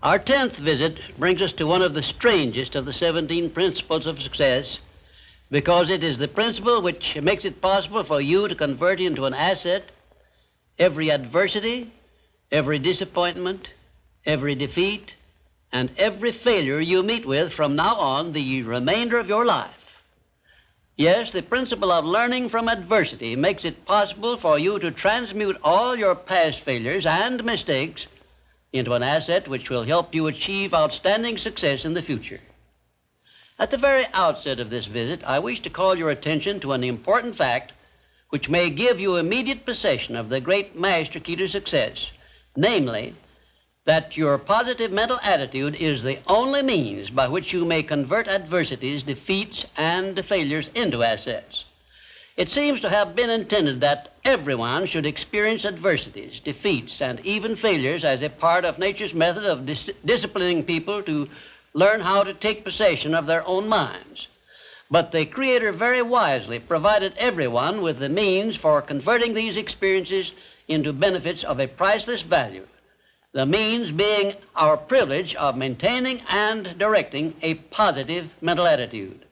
Our 10th visit brings us to one of the strangest of the 17 principles of success, because it is the principle which makes it possible for you to convert into an asset every adversity, every disappointment, every defeat, and every failure you meet with from now on the remainder of your life. Yes, the principle of learning from adversity makes it possible for you to transmute all your past failures and mistakes into an asset which will help you achieve outstanding success in the future. At the very outset of this visit, I wish to call your attention to an important fact which may give you immediate possession of the great master key to success, namely, that your positive mental attitude is the only means by which you may convert adversities, defeats, and failures into assets. It seems to have been intended that everyone should experience adversities, defeats, and even failures as a part of nature's method of disciplining people to learn how to take possession of their own minds. But the Creator very wisely provided everyone with the means for converting these experiences into benefits of a priceless value, the means being our privilege of maintaining and directing a positive mental attitude.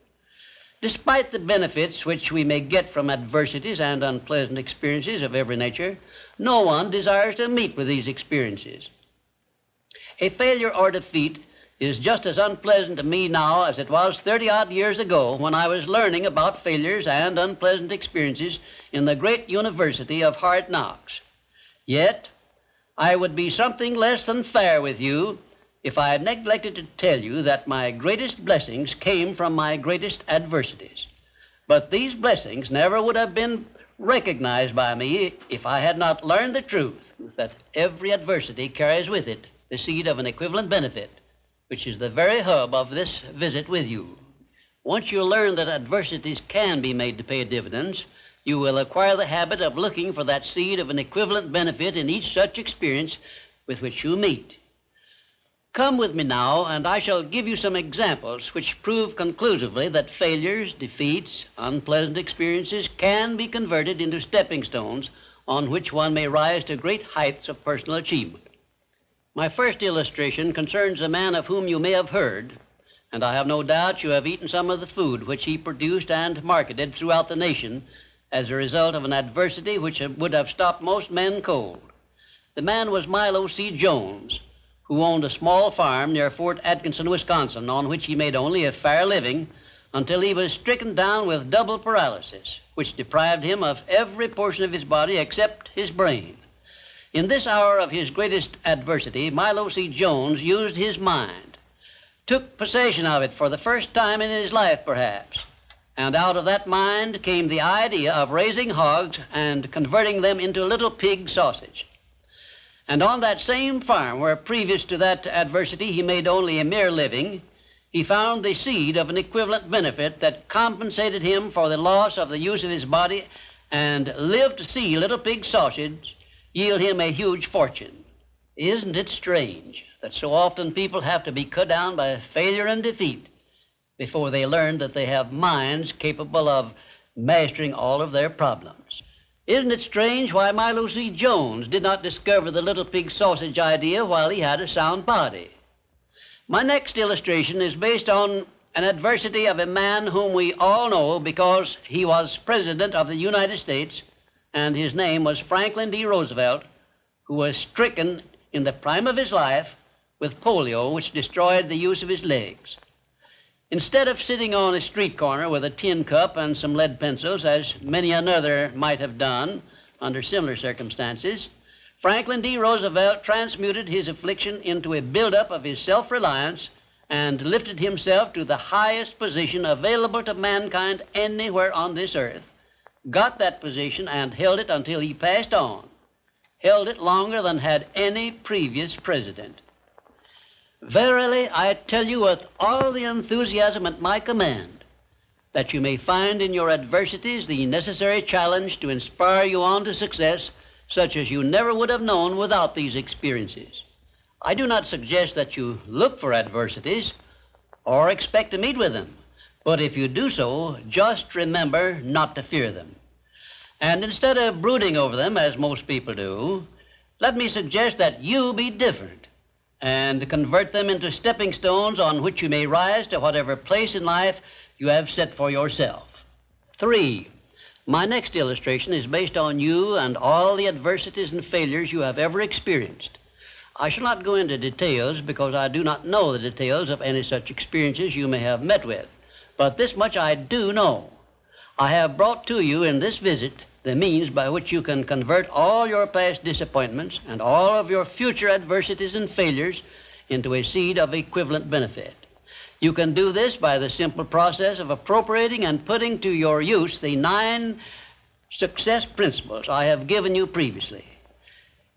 Despite the benefits which we may get from adversities and unpleasant experiences of every nature, no one desires to meet with these experiences. A failure or defeat is just as unpleasant to me now as it was 30-odd years ago when I was learning about failures and unpleasant experiences in the great University of Hard Knocks. Yet, I would be something less than fair with you if I had neglected to tell you that my greatest blessings came from my greatest adversities. But these blessings never would have been recognized by me if I had not learned the truth that every adversity carries with it the seed of an equivalent benefit, which is the very hub of this visit with you. Once you learn that adversities can be made to pay dividends, you will acquire the habit of looking for that seed of an equivalent benefit in each such experience with which you meet. Come with me now, and I shall give you some examples which prove conclusively that failures, defeats, unpleasant experiences can be converted into stepping stones on which one may rise to great heights of personal achievement. My first illustration concerns a man of whom you may have heard, and I have no doubt you have eaten some of the food which he produced and marketed throughout the nation as a result of an adversity which would have stopped most men cold. The man was Milo C. Jones, who owned a small farm near Fort Atkinson, Wisconsin, on which he made only a fair living until he was stricken down with double paralysis, which deprived him of every portion of his body except his brain. In this hour of his greatest adversity, Milo C. Jones used his mind, took possession of it for the first time in his life, perhaps, and out of that mind came the idea of raising hogs and converting them into little pig sausage. And on that same farm where previous to that adversity he made only a mere living, he found the seed of an equivalent benefit that compensated him for the loss of the use of his body and lived to see little pig sausage yield him a huge fortune. Isn't it strange that so often people have to be cut down by failure and defeat before they learn that they have minds capable of mastering all of their problems? Isn't it strange why Milo C. Jones did not discover the little pig sausage idea while he had a sound body? My next illustration is based on an adversity of a man whom we all know because he was President of the United States, and his name was Franklin D. Roosevelt, who was stricken in the prime of his life with polio, which destroyed the use of his legs. Instead of sitting on a street corner with a tin cup and some lead pencils, as many another might have done under similar circumstances, Franklin D. Roosevelt transmuted his affliction into a buildup of his self-reliance and lifted himself to the highest position available to mankind anywhere on this earth, got that position and held it until he passed on, held it longer than had any previous president. Verily, I tell you with all the enthusiasm at my command, that you may find in your adversities the necessary challenge to inspire you on to success such as you never would have known without these experiences. I do not suggest that you look for adversities or expect to meet with them, but if you do so, just remember not to fear them. And instead of brooding over them, as most people do, let me suggest that you be different. and convert them into stepping stones on which you may rise to whatever place in life you have set for yourself. 3. My next illustration is based on you and all the adversities and failures you have ever experienced. I shall not go into details because I do not know the details of any such experiences you may have met with, but this much I do know. I have brought to you in this visit the means by which you can convert all your past disappointments and all of your future adversities and failures into a seed of equivalent benefit. You can do this by the simple process of appropriating and putting to your use the 9 success principles I have given you previously.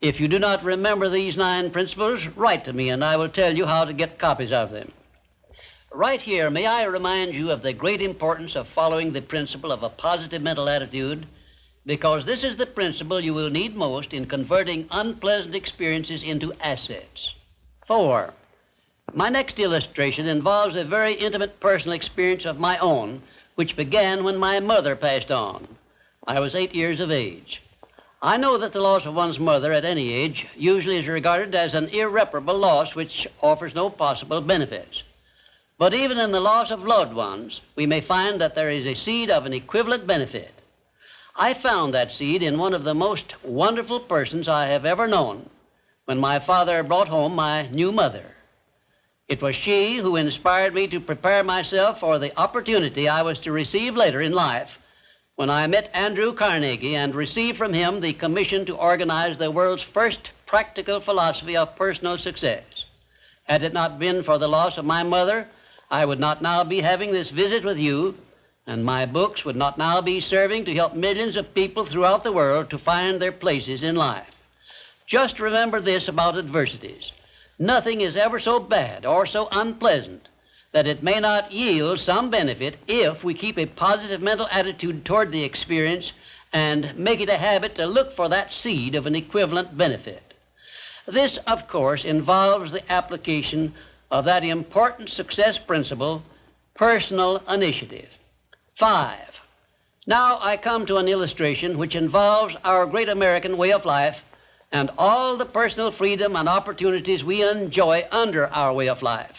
If you do not remember these 9 principles, write to me and I will tell you how to get copies of them. Right here, may I remind you of the great importance of following the principle of a positive mental attitude, because this is the principle you will need most in converting unpleasant experiences into assets. 4. My next illustration involves a very intimate personal experience of my own, which began when my mother passed on. I was 8 years of age. I know that the loss of one's mother at any age usually is regarded as an irreparable loss which offers no possible benefits. But even in the loss of loved ones, we may find that there is a seed of an equivalent benefit. I found that seed in one of the most wonderful persons I have ever known when my father brought home my new mother. It was she who inspired me to prepare myself for the opportunity I was to receive later in life when I met Andrew Carnegie and received from him the commission to organize the world's first practical philosophy of personal success. Had it not been for the loss of my mother, I would not now be having this visit with you, and my books would not now be serving to help millions of people throughout the world to find their places in life. Just remember this about adversities. Nothing is ever so bad or so unpleasant that it may not yield some benefit if we keep a positive mental attitude toward the experience and make it a habit to look for that seed of an equivalent benefit. This, of course, involves the application of that important success principle, personal initiative. 5. Now I come to an illustration which involves our great American way of life and all the personal freedom and opportunities we enjoy under our way of life.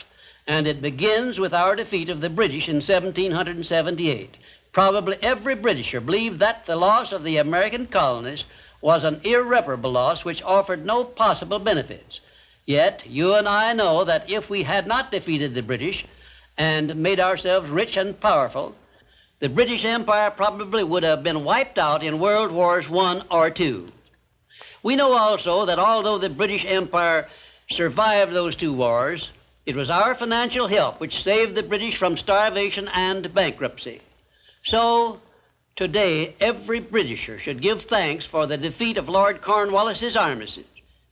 And it begins with our defeat of the British in 1778. Probably every Britisher believed that the loss of the American colonies was an irreparable loss which offered no possible benefits. Yet you and I know that if we had not defeated the British and made ourselves rich and powerful, the British Empire probably would have been wiped out in World Wars I or II. We know also that although the British Empire survived those 2 wars, it was our financial help which saved the British from starvation and bankruptcy. So, today, every Britisher should give thanks for the defeat of Lord Cornwallis's armistice,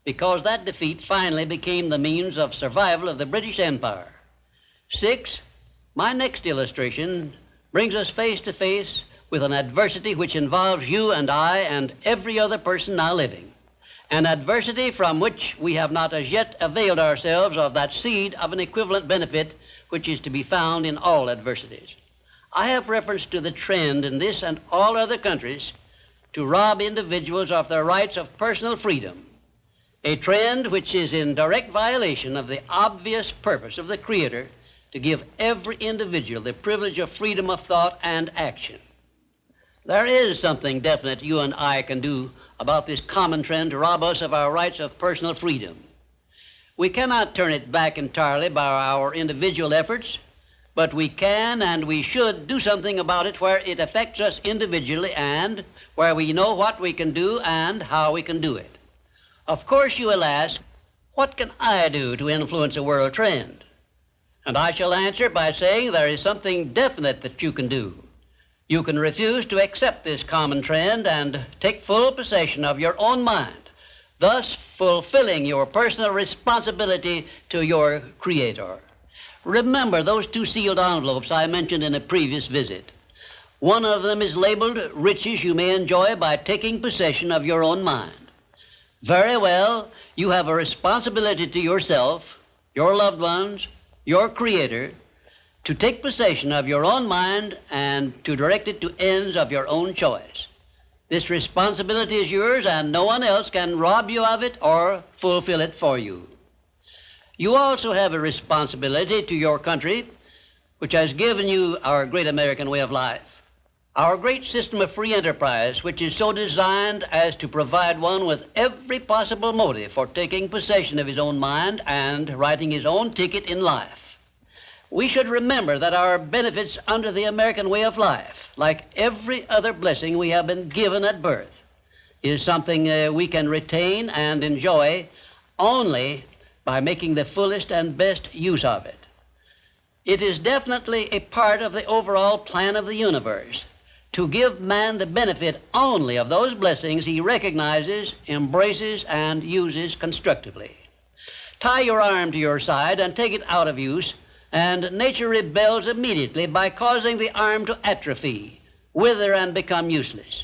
because that defeat finally became the means of survival of the British Empire. 6. My next illustration brings us face to face with an adversity which involves you and I and every other person now living. An adversity from which we have not as yet availed ourselves of that seed of an equivalent benefit which is to be found in all adversities. I have reference to the trend in this and all other countries to rob individuals of their rights of personal freedom, a trend which is in direct violation of the obvious purpose of the Creator to give every individual the privilege of freedom of thought and action. There is something definite you and I can do about this common trend to rob us of our rights of personal freedom. We cannot turn it back entirely by our individual efforts, but we can and we should do something about it where it affects us individually and where we know what we can do and how we can do it. Of course, you will ask, what can I do to influence a world trend? And I shall answer by saying there is something definite that you can do. You can refuse to accept this common trend and take full possession of your own mind, thus fulfilling your personal responsibility to your Creator. Remember those 2 sealed envelopes I mentioned in a previous visit. One of them is labeled Riches You May Enjoy by Taking Possession of Your Own Mind. Very well, you have a responsibility to yourself, your loved ones, your Creator, to take possession of your own mind and to direct it to ends of your own choice. This responsibility is yours and no one else can rob you of it or fulfill it for you. You also have a responsibility to your country, which has given you our great American way of life. Our great system of free enterprise, which is so designed as to provide one with every possible motive for taking possession of his own mind and writing his own ticket in life. We should remember that our benefits under the American way of life, like every other blessing we have been given at birth, is something we can retain and enjoy only by making the fullest and best use of it. It is definitely a part of the overall plan of the universe to give man the benefit only of those blessings he recognizes, embraces, and uses constructively. Tie your arm to your side and take it out of use, and nature rebels immediately by causing the arm to atrophy, wither, and become useless.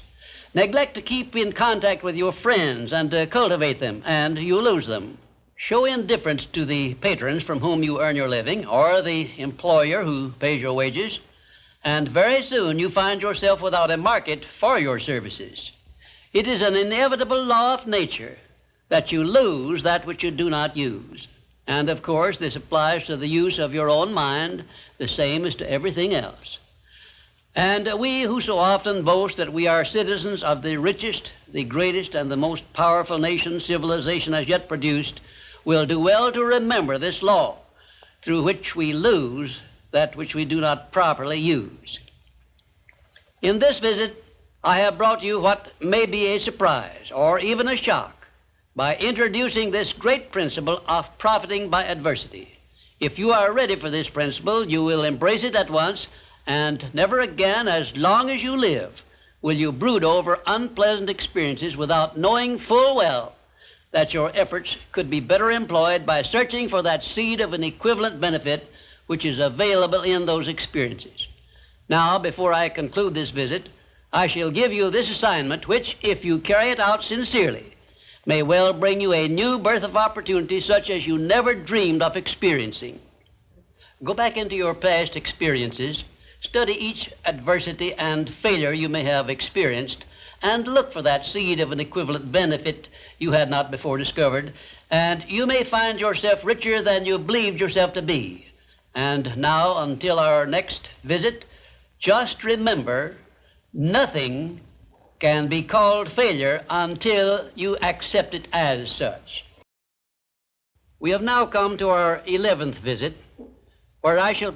Neglect to keep in contact with your friends and to cultivate them, and you lose them. Show indifference to the patrons from whom you earn your living, or the employer who pays your wages, and very soon you find yourself without a market for your services. It is an inevitable law of nature that you lose that which you do not use. And of course, this applies to the use of your own mind, the same as to everything else. And we who so often boast that we are citizens of the richest, the greatest, and the most powerful nation civilization has yet produced, will do well to remember this law, through which we lose that which we do not properly use. In this visit, I have brought you what may be a surprise or even a shock by introducing this great principle of profiting by adversity. If you are ready for this principle, you will embrace it at once, and never again, as long as you live, will you brood over unpleasant experiences without knowing full well that your efforts could be better employed by searching for that seed of an equivalent benefit which is available in those experiences. Now, before I conclude this visit, I shall give you this assignment, which, if you carry it out sincerely, may well bring you a new birth of opportunity such as you never dreamed of experiencing. Go back into your past experiences, study each adversity and failure you may have experienced, and look for that seed of an equivalent benefit you had not before discovered, and you may find yourself richer than you believed yourself to be. And now, until our next visit, just remember, nothing can be called failure until you accept it as such. We have now come to our 11th visit, where I shall